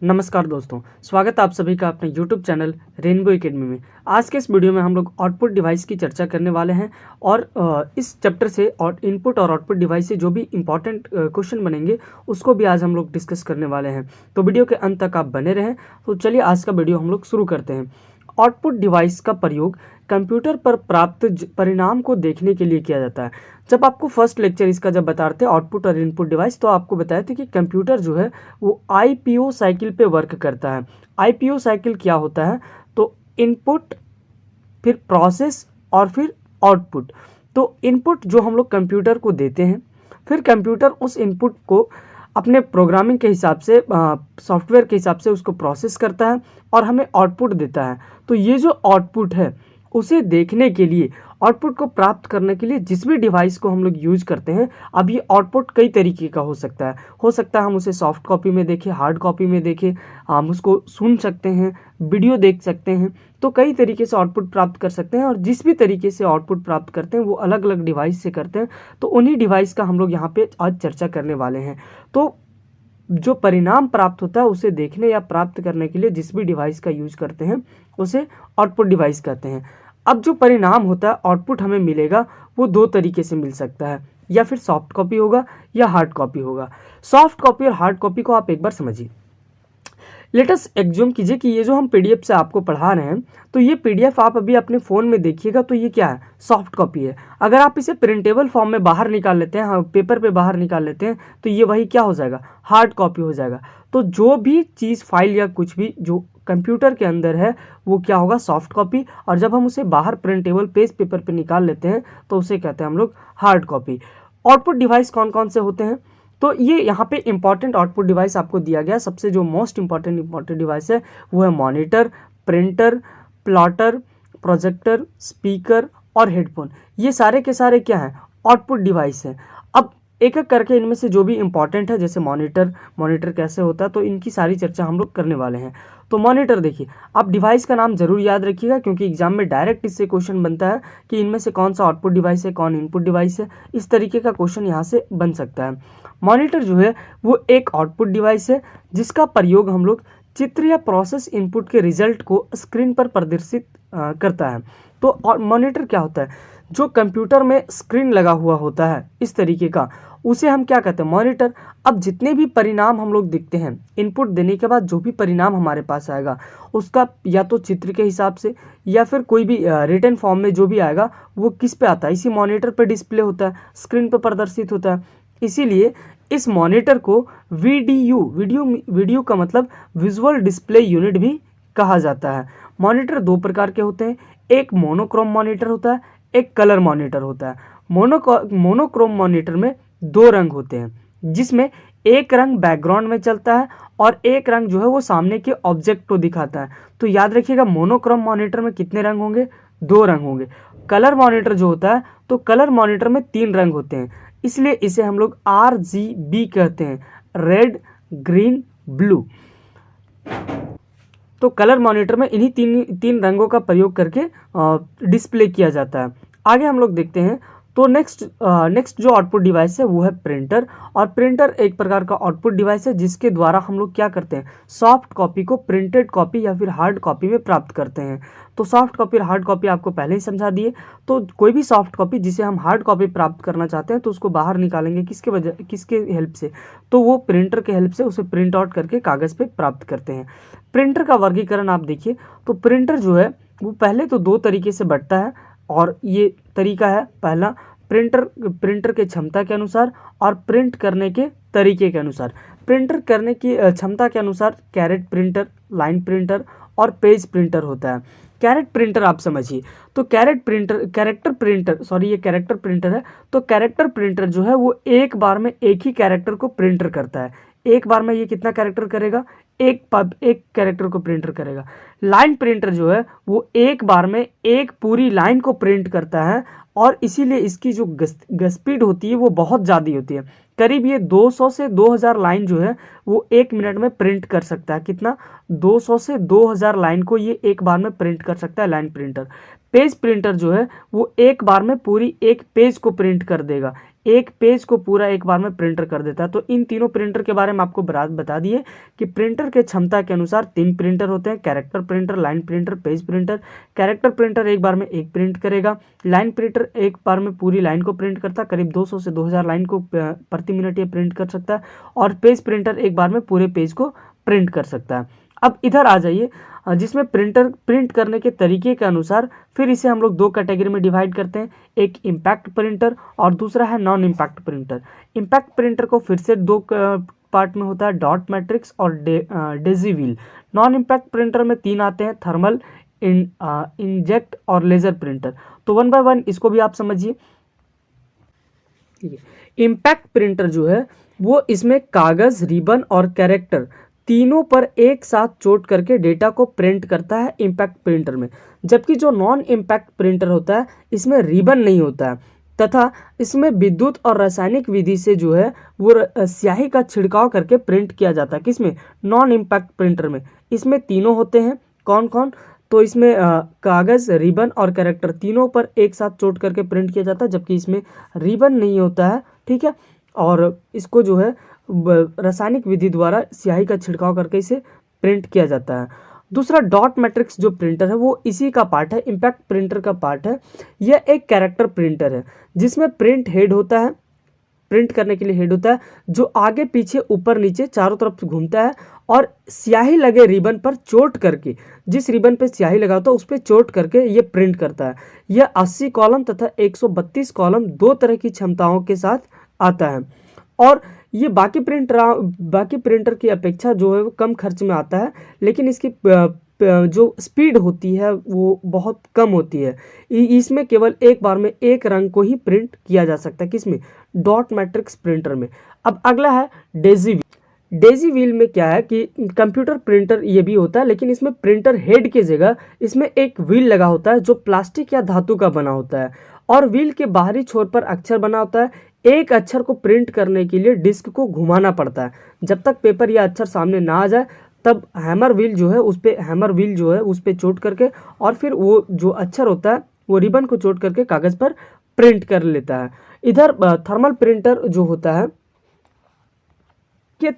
नमस्कार दोस्तों, स्वागत है आप सभी का अपने YouTube चैनल रेनबो एकेडमी में। आज के इस वीडियो में हम लोग आउटपुट डिवाइस की चर्चा करने वाले हैं और इस चैप्टर से और इनपुट और आउटपुट डिवाइस से जो भी इंपॉर्टेंट क्वेश्चन बनेंगे उसको भी आज हम लोग डिस्कस करने वाले हैं। तो वीडियो के अंत तक आप बने रहें। तो चलिए आज का वीडियो हम लोग शुरू करते हैं। आउटपुट डिवाइस का प्रयोग कंप्यूटर पर प्राप्त परिणाम को देखने के लिए किया जाता है। जब आपको फर्स्ट लेक्चर इसका जब बता रहे थे आउटपुट और इनपुट डिवाइस, तो आपको बताए थे कि कंप्यूटर जो है वो आईपीओ साइकिल पे वर्क करता है। आईपीओ साइकिल क्या होता है? तो इनपुट, फिर प्रोसेस और फिर आउटपुट। तो इनपुट जो हम लोग कंप्यूटर को देते हैं, फिर कंप्यूटर उस इनपुट को अपने प्रोग्रामिंग के हिसाब से, सॉफ्टवेयर के हिसाब से उसको प्रोसेस करता है और हमें आउटपुट देता है। तो ये जो आउटपुट है उसे देखने के लिए, आउटपुट को प्राप्त करने के लिए जिस भी डिवाइस को हम लोग यूज करते हैं, अब ये आउटपुट कई तरीके का हो सकता है। हम उसे सॉफ्ट कॉपी में देखें, हार्ड कॉपी में देखें, हम उसको सुन सकते हैं, वीडियो देख सकते हैं। तो कई तरीके से आउटपुट प्राप्त कर सकते हैं और जिस भी तरीके से आउटपुट प्राप्त करते हैं वो अलग अलग डिवाइस से करते हैं। तो उन्हीं डिवाइस का हम लोग यहाँ पे आज चर्चा करने वाले हैं। तो जो परिणाम प्राप्त होता है उसे देखने या प्राप्त करने के लिए जिस भी डिवाइस का यूज करते हैं उसे आउटपुट डिवाइस कहते हैं। अब जो परिणाम होता है, आउटपुट हमें मिलेगा, वो दो तरीके से मिल सकता है, या फिर सॉफ्ट कॉपी होगा या हार्ड कॉपी होगा। सॉफ्ट कॉपी और हार्ड कॉपी को आप एक बार समझिए। लेटस एग्ज्यूम कीजिए कि ये जो हम पीडीएफ से आपको पढ़ा रहे हैं, तो ये पीडीएफ आप अभी अपने फ़ोन में देखिएगा तो ये क्या है? सॉफ्ट कॉपी है। अगर आप इसे प्रिंटेबल फॉर्म में बाहर निकाल लेते हैं, हाँ, पेपर पे बाहर निकाल लेते हैं, तो ये वही क्या हो जाएगा? हार्ड कॉपी हो जाएगा। तो जो भी चीज़, फाइल या कुछ भी जो कंप्यूटर के अंदर है वो क्या होगा? Soft copy. और जब हम उसे बाहर प्रिंटेबल पेज पेपर पे निकाल लेते हैं तो उसे कहते हैं हम लोग हार्ड कॉपी। आउटपुट डिवाइस कौन कौन से होते हैं? तो ये यहाँ पे इंपॉर्टेंट आउटपुट डिवाइस आपको दिया गया। सबसे जो मोस्ट इंपॉर्टेंट डिवाइस है वो है monitor, printer, plotter, projector, speaker और हेडफोन। ये सारे के सारे क्या हैं? आउटपुट डिवाइस हैं। अब एक एक करके इनमें से जो भी इंपॉर्टेंट है, जैसे मॉनिटर कैसे होता है, तो इनकी सारी चर्चा हम लोग करने वाले हैं। तो मॉनिटर देखिए, आप डिवाइस का नाम जरूर याद रखिएगा क्योंकि एग्जाम में डायरेक्ट इससे क्वेश्चन बनता है कि इनमें से कौन सा आउटपुट डिवाइस है, कौन इनपुट डिवाइस है। इस तरीके का क्वेश्चन यहाँ से बन सकता है। मॉनिटर जो है वो एक आउटपुट डिवाइस है जिसका प्रयोग हम लोग चित्र या प्रोसेस इनपुट के रिजल्ट को स्क्रीन पर प्रदर्शित करता है। तो मॉनिटर क्या होता है? जो कंप्यूटर में स्क्रीन लगा हुआ होता है इस तरीके का, उसे हम क्या कहते हैं? मॉनिटर। अब जितने भी परिणाम हम लोग दिखते हैं, इनपुट देने के बाद जो भी परिणाम हमारे पास आएगा उसका या तो चित्र के हिसाब से या फिर कोई भी रिटन फॉर्म में जो भी आएगा वो किस पे आता है? इसी मॉनिटर पे डिस्प्ले होता है, स्क्रीन पे प्रदर्शित होता है। इसीलिए इस मॉनिटर को वीडियो का मतलब विजुअल डिस्प्ले यूनिट भी कहा जाता है। मॉनिटर दो प्रकार के होते हैं, एक मोनोक्रोम मॉनिटर होता है, एक कलर मॉनिटर होता है। मोनोक्रोम मॉनिटर में दो रंग होते हैं जिसमें एक रंग बैकग्राउंड में चलता है और एक रंग जो है वो सामने के ऑब्जेक्ट को दिखाता है। तो याद रखिएगा, मोनोक्रोम मॉनिटर में कितने रंग होंगे? दो रंग होंगे। कलर मॉनिटर जो होता है, तो कलर मॉनिटर में तीन रंग होते हैं, इसलिए इसे हम लोग RGB कहते हैं, रेड, ग्रीन, ब्लू। तो कलर मॉनिटर में इन्हीं तीन रंगों का प्रयोग करके डिस्प्ले किया जाता है। आगे हम लोग देखते हैं। तो नेक्स्ट जो आउटपुट डिवाइस है वो है प्रिंटर। और प्रिंटर एक प्रकार का आउटपुट डिवाइस है जिसके द्वारा हम लोग क्या करते हैं? सॉफ्ट कॉपी को प्रिंटेड कॉपी या फिर हार्ड कॉपी में प्राप्त करते हैं। तो सॉफ्ट कॉपी और हार्ड कॉपी आपको पहले ही समझा दिए। तो कोई भी सॉफ्ट कॉपी जिसे हम हार्ड कॉपी प्राप्त करना चाहते हैं तो उसको बाहर निकालेंगे किसके हेल्प से? तो वो प्रिंटर के हेल्प से उसे प्रिंट आउट करके कागज़ पे प्राप्त करते हैं। प्रिंटर का वर्गीकरण आप देखिए, तो प्रिंटर जो है वो पहले तो दो तरीके से बढ़ता है। और ये तरीका है, पहला प्रिंटर के क्षमता के अनुसार और प्रिंट करने के तरीके के अनुसार। प्रिंटर करने की क्षमता के अनुसार कैरेट प्रिंटर, लाइन प्रिंटर और पेज प्रिंटर होता है। कैरेट प्रिंटर आप समझिए, तो कैरेक्टर प्रिंटर है। तो कैरेक्टर प्रिंटर जो है वो एक बार में एक ही कैरेक्टर को प्रिंटर करता है। एक बार में ये कितना कैरेक्टर करेगा? एक कैरेक्टर को प्रिंटर करेगा। लाइन प्रिंटर जो है वो एक बार में एक पूरी लाइन को प्रिंट करता है और इसीलिए इसकी जो स्पीड होती है वो बहुत ज़्यादा होती है। करीब ये 200 से 2000 लाइन जो है वो एक मिनट में प्रिंट कर सकता है। कितना? 200 से 2000 लाइन को ये एक बार में प्रिंट कर सकता है लाइन प्रिंटर। पेज प्रिंटर जो है वो एक बार में पूरी एक पेज को प्रिंट कर देगा। एक पेज को पूरा एक बार में प्रिंटर कर देता है। तो इन तीनों प्रिंटर के बारे में आपको बता दिए कि प्रिंटर के क्षमता के अनुसार 3 प्रिंटर होते हैं, character printer, line printer, page printer. Character printer एक बार में एक प्रिंट करेगा, लाइन प्रिंटर एक बार में पूरी लाइन को प्रिंट करता है, करीब 200 से 2000 लाइन को प्रति मिनट ये प्रिंट कर सकता है। और पेज प्रिंटर एक बार में पूरे पेज को प्रिंट कर सकता है। अब इधर आ जाइए, जिसमें प्रिंट करने के तरीके के अनुसार फिर इसे हम लोग 2 कैटेगरी में डिवाइड करते हैं, एक इम्पैक्ट प्रिंटर और दूसरा है non impact printer. Impact printer को फिर से 2 पार्ट में होता है, डॉट मैट्रिक्स और Daisy wheel. Non impact printer में 3 आते हैं, थर्मल, इंजेक्ट और लेजर प्रिंटर। तो 1 बाय 1 इसको भी आप समझिए। इम्पैक्ट प्रिंटर जो है वो इसमें कागज, रिबन और कैरेक्टर तीनों पर एक साथ चोट करके डेटा को प्रिंट करता है इम्पैक्ट प्रिंटर में। जबकि जो नॉन इम्पैक्ट प्रिंटर होता है इसमें रिबन नहीं होता है तथा इसमें विद्युत और रासायनिक विधि से जो है वो स्याही का छिड़काव करके प्रिंट किया जाता है। किसमें? नॉन इम्पैक्ट प्रिंटर में। इसमें तीनों होते हैं, कौन कौन? तो इसमें कागज, रिबन और कैरेक्टर तीनों पर एक साथ चोट करके प्रिंट किया जाता है, जबकि इसमें रिबन नहीं होता है। ठीक है, और इसको जो है रासायनिक विधि द्वारा स्याही का छिड़काव करके इसे प्रिंट किया जाता है। दूसरा डॉट मैट्रिक्स जो प्रिंटर है वो इसी का पार्ट है, इम्पैक्ट प्रिंटर का पार्ट है। यह एक कैरेक्टर प्रिंटर है जिसमें प्रिंट हेड होता है, प्रिंट करने के लिए हेड होता है जो आगे पीछे ऊपर नीचे चारों तरफ घूमता है और स्याही लगे रिबन पर चोट करके, जिस रिबन पे स्याही लगा होता है उस पर चोट करके ये प्रिंट करता है। यह 80 कॉलम तथा 132 कॉलम 2 तरह की क्षमताओं के साथ आता है और ये बाकी प्रिंटर की अपेक्षा जो है वो कम खर्च में आता है, लेकिन इसकी जो स्पीड होती है वो बहुत कम होती है। इसमें केवल एक बार में एक रंग को ही प्रिंट किया जा सकता है। किसमें? डॉट मैट्रिक्स प्रिंटर में। अब अगला है डेजी व्हील। डेजी व्हील में क्या है कि कंप्यूटर प्रिंटर ये भी होता है, लेकिन इसमें प्रिंटर हेड की जगह इसमें एक व्हील लगा होता है जो प्लास्टिक या धातु का बना होता है और व्हील के बाहरी छोर पर अक्षर बना होता है। एक अक्षर को प्रिंट करने के लिए डिस्क को घुमाना पड़ता है। जब तक पेपर या अक्षर सामने ना आ जाए तब हैमर व्हील जो है उस पे चोट करके और फिर वो जो अक्षर होता है वो रिबन को चोट करके कागज पर प्रिंट कर लेता है। इधर थर्मल प्रिंटर जो होता है कि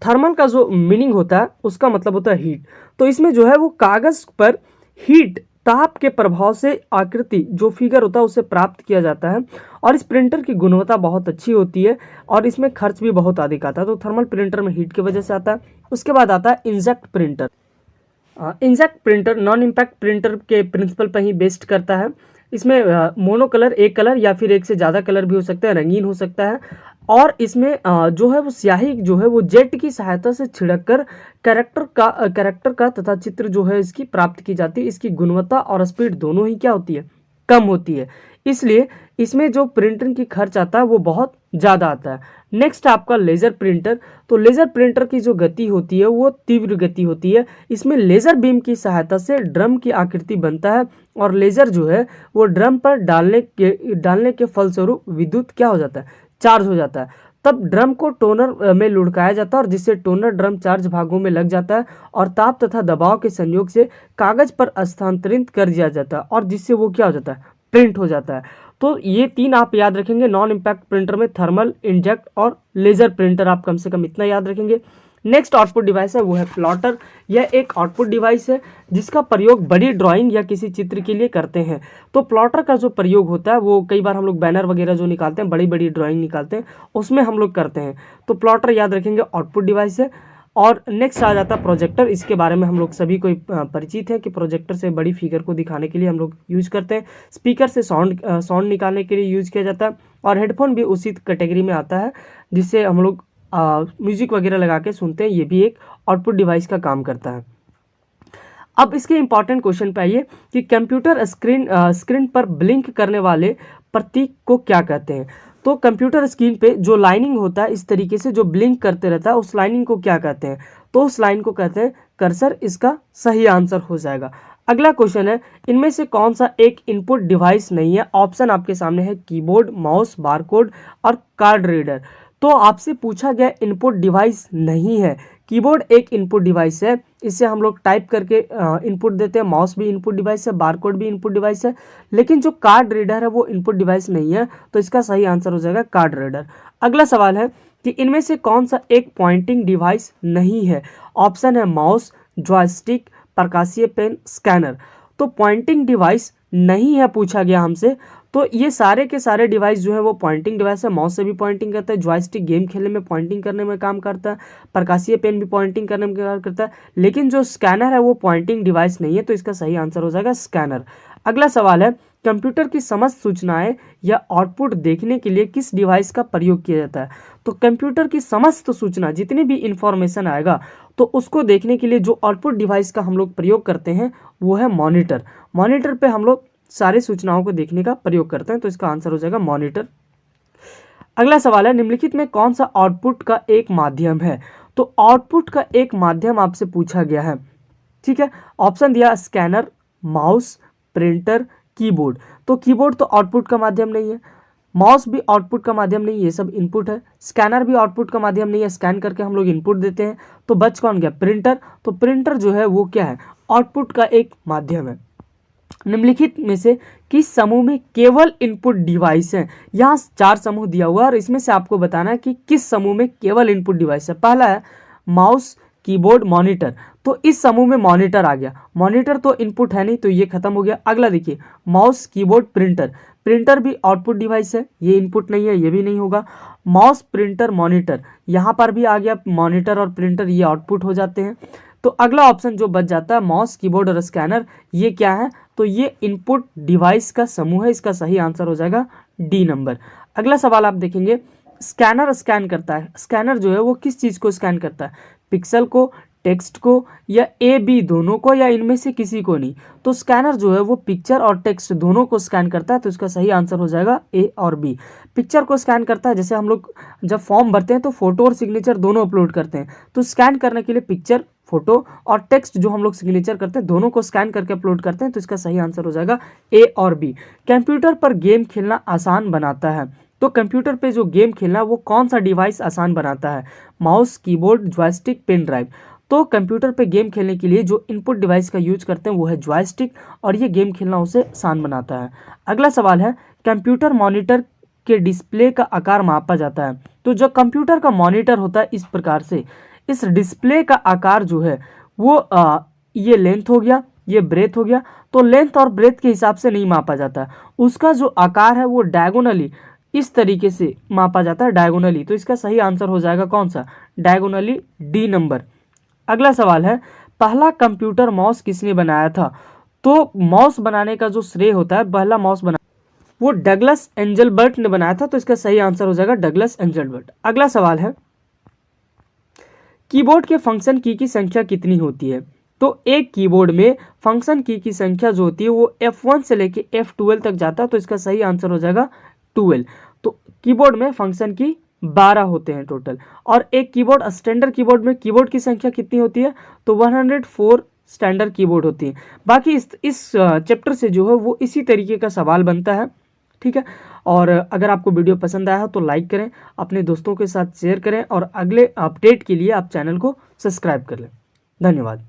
थर्मल का जो मीनिंग होता है उसका मतलब होता है हीट। तो इसमें जो है वो कागज पर हीट, ताप के प्रभाव से आकृति जो फिगर होता है उसे प्राप्त किया जाता है और इस प्रिंटर की गुणवत्ता बहुत अच्छी होती है और इसमें खर्च भी बहुत अधिक आता है। तो थर्मल प्रिंटर में हीट की वजह से आता है। उसके बाद आता है inject printer. Inject printer non impact printer के प्रिंसिपल पर ही बेस्ड करता है। इसमें मोनो कलर, एक कलर या फिर एक से ज़्यादा कलर भी हो सकता है, रंगीन हो सकता है और इसमें जो है वो स्याही जो है वो जेट की सहायता से छिड़क कर कैरेक्टर का तथा चित्र जो है इसकी प्राप्त की जाती है। इसकी गुणवत्ता और स्पीड दोनों ही क्या होती है? कम होती है। इसलिए इसमें जो प्रिंटिंग की खर्च आता है वो बहुत ज़्यादा आता है। नेक्स्ट आपका लेज़र प्रिंटर। तो लेज़र प्रिंटर की जो गति होती है वो तीव्र गति होती है। इसमें लेज़र बीम की सहायता से ड्रम की आकृति बनता है और लेज़र जो है वो ड्रम पर डालने के फलस्वरूप विद्युत क्या हो जाता है? चार्ज हो जाता है। तब ड्रम को टोनर में लुढ़काया जाता है और जिससे टोनर ड्रम चार्ज भागों में लग जाता है और ताप तथा दबाव के संयोग से कागज पर स्थानांतरित कर दिया जाता है और जिससे वो क्या हो जाता है? प्रिंट हो जाता है। तो ये 3 आप याद रखेंगे नॉन इम्पैक्ट प्रिंटर में, थर्मल, इंजेक्ट और लेजर प्रिंटर। आप कम से कम इतना याद रखेंगे। नेक्स्ट आउटपुट डिवाइस है वो है प्लॉटर। यह एक आउटपुट डिवाइस है जिसका प्रयोग बड़ी ड्राइंग या किसी चित्र के लिए करते हैं। तो प्लॉटर का जो प्रयोग होता है वो कई बार हम लोग बैनर वगैरह जो निकालते हैं, बड़ी बड़ी ड्राइंग निकालते हैं, उसमें हम लोग करते हैं। तो प्लॉटर याद रखेंगे, आउटपुट डिवाइस है। और नेक्स्ट आ जाता है प्रोजेक्टर। इसके बारे में हम लोग सभी को परिचित है कि प्रोजेक्टर से बड़ी फिगर को दिखाने के लिए हम लोग यूज करते हैं। स्पीकर से साउंड निकालने के लिए यूज किया जाता है और हेडफोन भी उसी कैटेगरी में आता है जिससे हम लोग म्यूजिक वगैरह लगा के सुनते हैं। ये भी एक आउटपुट डिवाइस का काम करता है। अब इसके इंपॉर्टेंट क्वेश्चन पे आइए कि कंप्यूटर स्क्रीन पर ब्लिंक करने वाले प्रतीक को क्या कहते हैं। तो कंप्यूटर स्क्रीन पे जो लाइनिंग होता है इस तरीके से जो ब्लिंक करते रहता है उस लाइनिंग को क्या कहते हैं? तो उस लाइन को कहते हैं कर्सर। इसका सही आंसर हो जाएगा। अगला क्वेश्चन है इनमें से कौन सा एक इनपुट डिवाइस नहीं है? ऑप्शन आपके सामने है कीबोर्ड, माउस, बारकोड और कार्ड रीडर। तो आपसे पूछा गया इनपुट डिवाइस नहीं है। कीबोर्ड एक इनपुट डिवाइस है, इससे हम लोग टाइप करके इनपुट देते हैं। माउस भी इनपुट डिवाइस है, बारकोड भी इनपुट डिवाइस है, लेकिन जो कार्ड रीडर है वो इनपुट डिवाइस नहीं है। तो इसका सही आंसर हो जाएगा कार्ड रीडर। अगला सवाल है कि इनमें से कौन सा एक पॉइंटिंग डिवाइस नहीं है। ऑप्शन है माउस, जॉयस्टिक, प्रकाशीय पेन, स्कैनर। तो पॉइंटिंग डिवाइस नहीं है पूछा गया हमसे, तो ये सारे के सारे डिवाइस जो है वो पॉइंटिंग डिवाइस है। माउस से भी पॉइंटिंग करता है, जॉयस्टिक गेम खेलने में पॉइंटिंग करने में काम करता है, प्रकाशीय पेन भी पॉइंटिंग करने में काम करता है, लेकिन जो स्कैनर है वो पॉइंटिंग डिवाइस नहीं है। तो इसका सही आंसर हो जाएगा स्कैनर। अगला सवाल है कंप्यूटर की समस्त सूचनाएं या आउटपुट देखने के लिए किस डिवाइस का प्रयोग किया जाता है। तो कंप्यूटर की समस्त सूचना, जितनी भी इंफॉर्मेशन आएगा तो उसको देखने के लिए जो आउटपुट डिवाइस का हम लोग प्रयोग करते हैं वो है मॉनिटर। मॉनिटर पे हम लोग सारी सूचनाओं को देखने का प्रयोग करते हैं, तो इसका आंसर हो जाएगा मॉनिटर। अगला सवाल है निम्नलिखित में कौन सा आउटपुट का एक माध्यम है। तो आउटपुट का एक माध्यम आपसे पूछा गया है, ठीक है। ऑप्शन दिया स्कैनर, माउस, प्रिंटर, कीबोर्ड। तो कीबोर्ड तो आउटपुट का माध्यम नहीं है, माउस भी आउटपुट का माध्यम नहीं, ये सब इनपुट है। स्कैनर भी आउटपुट का माध्यम नहीं है, स्कैन करके हम लोग इनपुट देते हैं। तो बच कौन गया, प्रिंटर। तो प्रिंटर जो है वो क्या है, आउटपुट का एक माध्यम है। निम्नलिखित में से किस समूह में केवल इनपुट डिवाइस है। यहाँ 4 समूह दिया हुआ है और इसमें से आपको बताना है कि किस समूह में केवल इनपुट डिवाइस है। पहला है माउस, कीबोर्ड, मॉनिटर। तो इस समूह में मॉनिटर आ गया, मॉनिटर तो इनपुट है नहीं, तो ये खत्म हो गया। अगला देखिए माउस, कीबोर्ड, प्रिंटर। प्रिंटर भी आउटपुट डिवाइस है, ये इनपुट नहीं है, ये भी नहीं होगा। माउस, प्रिंटर, मॉनिटर, यहाँ पर भी आ गया मॉनिटर और प्रिंटर, ये आउटपुट हो जाते हैं। तो अगला ऑप्शन जो बच जाता है माउस, कीबोर्ड और स्कैनर, ये क्या है, तो ये इनपुट डिवाइस का समूह है। इसका सही आंसर हो जाएगा डी नंबर। अगला सवाल आप देखेंगे स्कैनर स्कैन करता है। स्कैनर जो है वो किस चीज़ को स्कैन करता है, पिक्सल को, टेक्स्ट को, या ए बी दोनों को, या इनमें से किसी को नहीं। तो स्कैनर जो है वो पिक्चर और टेक्स्ट दोनों को स्कैन करता है। तो इसका सही आंसर हो जाएगा ए और बी। पिक्चर को स्कैन करता है, जैसे हम लोग जब फॉर्म भरते हैं तो फोटो और सिग्नेचर दोनों अपलोड करते हैं, तो स्कैन करने के लिए पिक्चर, फोटो और टेक्स्ट जो हम लोग सिग्नेचर करते हैं दोनों को स्कैन करके अपलोड करते हैं। तो इसका सही आंसर हो जाएगा ए और बी। कंप्यूटर पर गेम खेलना आसान बनाता है। तो कंप्यूटर पे जो गेम खेलना वो कौन सा डिवाइस आसान बनाता है, mouse, keyboard, joystick, pen drive. तो कंप्यूटर पे गेम खेलने के लिए जो इनपुट डिवाइस का यूज करते हैं वो है जॉयस्टिक, और ये गेम खेलना उसे आसान बनाता है। अगला सवाल है कंप्यूटर मॉनिटर के डिस्प्ले का आकार मापा जाता है। तो जो कंप्यूटर का मॉनिटर होता है इस प्रकार से, इस डिस्प्ले का आकार जो है वो ये लेंथ हो गया, ये ब्रेथ हो गया। तो लेंथ और ब्रेथ के हिसाब से नहीं मापा जाता, उसका जो आकार है वो डायगोनली इस तरीके से मापा जाता है, डायगोनली। तो इसका सही आंसर हो जाएगा कौन सा, डायगोनली, डी नंबर। अगला सवाल है पहला कंप्यूटर माउस किसने बनाया था। तो माउस बनाने का जो श्रेय होता है, पहला माउस बना वो डगलस एंजलबर्ट ने बनाया था। तो इसका सही आंसर हो जाएगा डगलस एंजलबर्ट। अगला सवाल है कीबोर्ड के फंक्शन की संख्या कितनी होती है। तो एक कीबोर्ड में फंक्शन की संख्या जो होती है वो F1 से लेके F12 तक जाता है। तो इसका सही आंसर हो जाएगा 12। तो कीबोर्ड में फंक्शन की 12 होते हैं टोटल। और एक कीबोर्ड, स्टैंडर्ड कीबोर्ड में कीबोर्ड की संख्या कितनी होती है, तो 104 स्टैंडर्ड कीबोर्ड होती है। बाकी इस चैप्टर से जो है वो इसी तरीके का सवाल बनता है, ठीक है। और अगर आपको वीडियो पसंद आया हो तो लाइक करें, अपने दोस्तों के साथ शेयर करें, और अगले अपडेट के लिए आप चैनल को सब्सक्राइब कर लें। धन्यवाद।